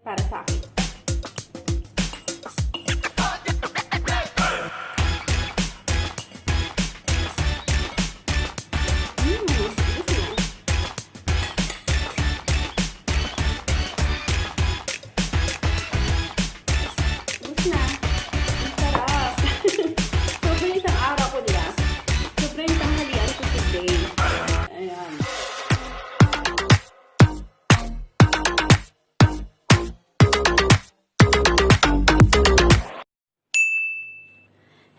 para sa akin.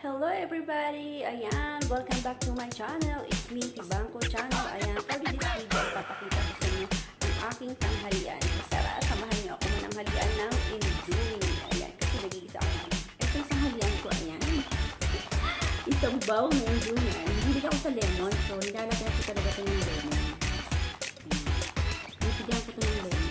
Hello everybody! Ayan, welcome back to my channel. It's me, pebancochannel. Ayan, for this video, ipapakita ko sa inyo ang aking tanghalian. Tara, samahan niyo ako mananghalian ng Indomie. Ayan, kasi nag-iisa ako ngayon. Ito yung tanghalian ko, ayan. Isang bowl ng Indomie. Hindi ako sa lemon, so nilalagyan ko talaga ito ng lemon. Nipigyan ko ito ng lemon.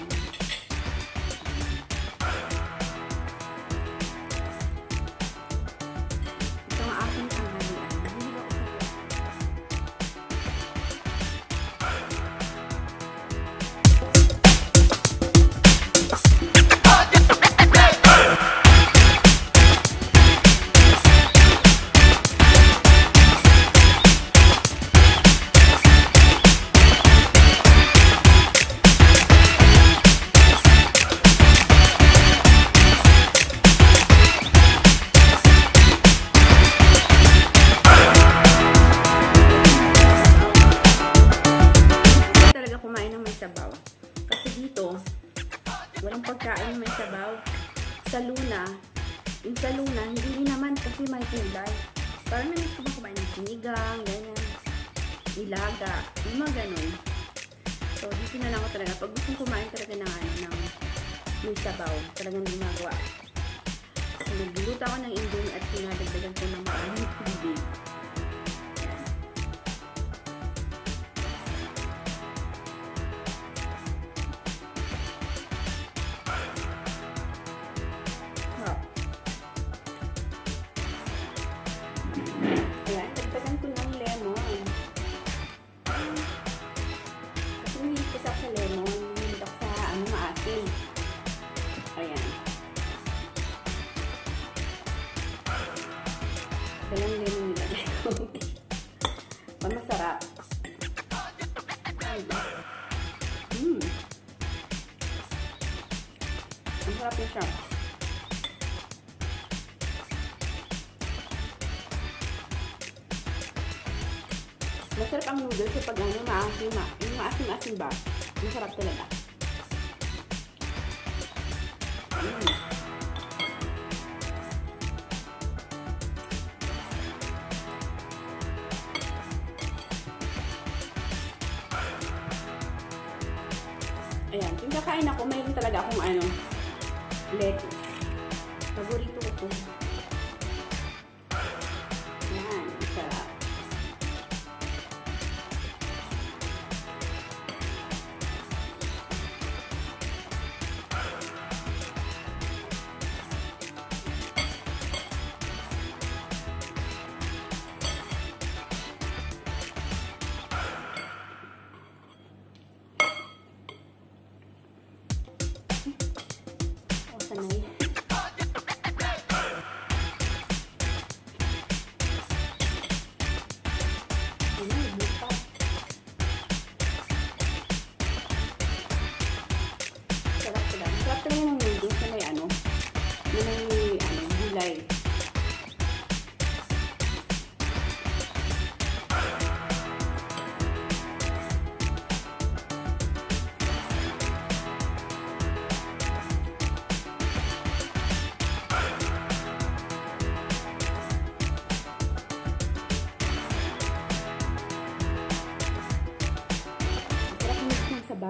Walang pagkain may sabaw. Sa Luna, yung sa Luna, hindi naman kasi may kulay. Parang namis ko ba kumain ng sinigang, ganyan, nilaga, yung mga ganun. So, dito na lang ako talaga. Pag gusto kumain talaga ng may sabaw, talagang gumagawa. So, nagluluto ako ng Indomie at pinadagdagan ko ng maraming tubig. Ayan, dagdagan ko ng lemon. Kasi hindi ko sa lemon, hindi ko sa maasin. Ayan. Dalang lemon nilagay ko. Masarap. Ang sarap yung siya. Masarap ang noodles kapag maasim-asim ba? Masarap talaga. Ayan, yung kakain ako, mayroon talaga akong lettuce. Paborito ko po. Ayan, masarap. Sanay. Buka. Sarap talaga. Sarap talaga ng noodles na may gulay. Sabaw.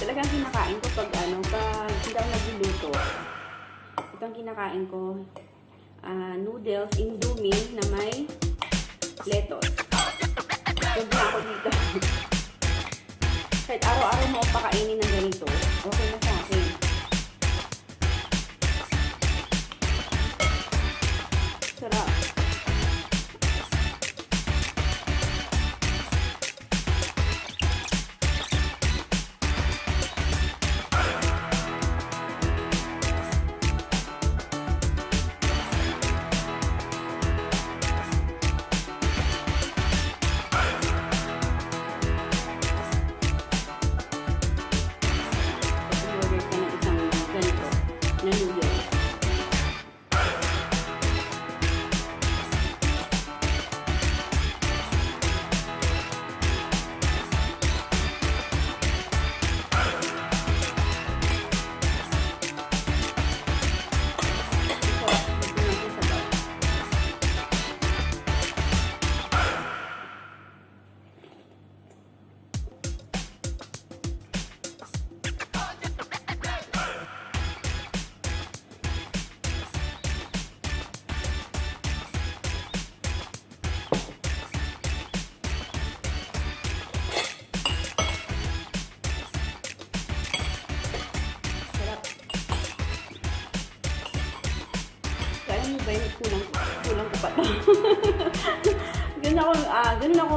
Talagang kinakain ko pag hindi ako nagluluto. Ito ang kinakain ko. Noodles, Indomie na may lettuce. Huwag na ako dito. Kahit araw-araw mo pakainin ng ganito, okay na sa akin. Sarap. Na noodles. Kulang ko pa to. Ganun ako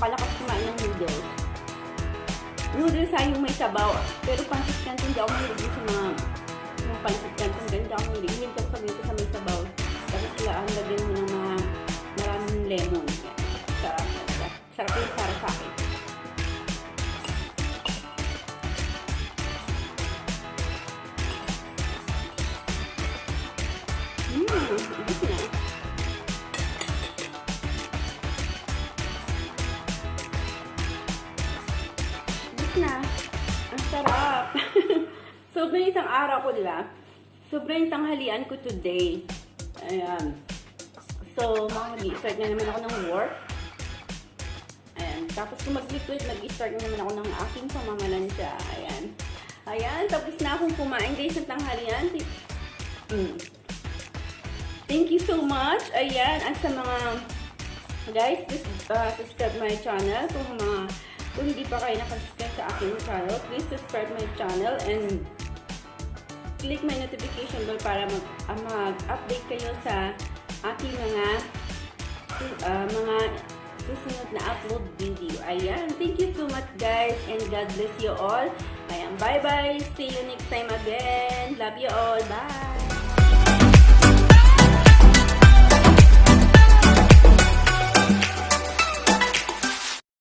kalakas kumain ng noodles. Noodles ay yung may sabaw. Pero pancit canton, hindi ako mahilig sa mga pancit canton. Ganun ako mahilig. Hindi ako sabihin ko sa may sabaw. Tapos sila ang lagyan mo ng mga maraming lemon. Sarap. Sarap yung para sa akin. Ibig na. Ang sarap. Sobrang isang araw ko, diba? Sobrang tanghalian ko today. Ayan. So, mag-start na naman ako ng work. Ayan. Tapos kung mag-liquid, mag-start na naman ako ng aking pamamalansya. Ayan. Ayan. Tapos na akong kumain guys ng tanghalian. Thank you so much. Ayan. At sa mga guys, please subscribe my channel. Kung hindi pa kayo nakasubscribe sa aking channel, please subscribe my channel and click my notification bell para mag-update kayo sa aking mga susunod na upload video. Ayan. Thank you so much guys and God bless you all. Ayan. Bye-bye. See you next time again. Love you all. Bye.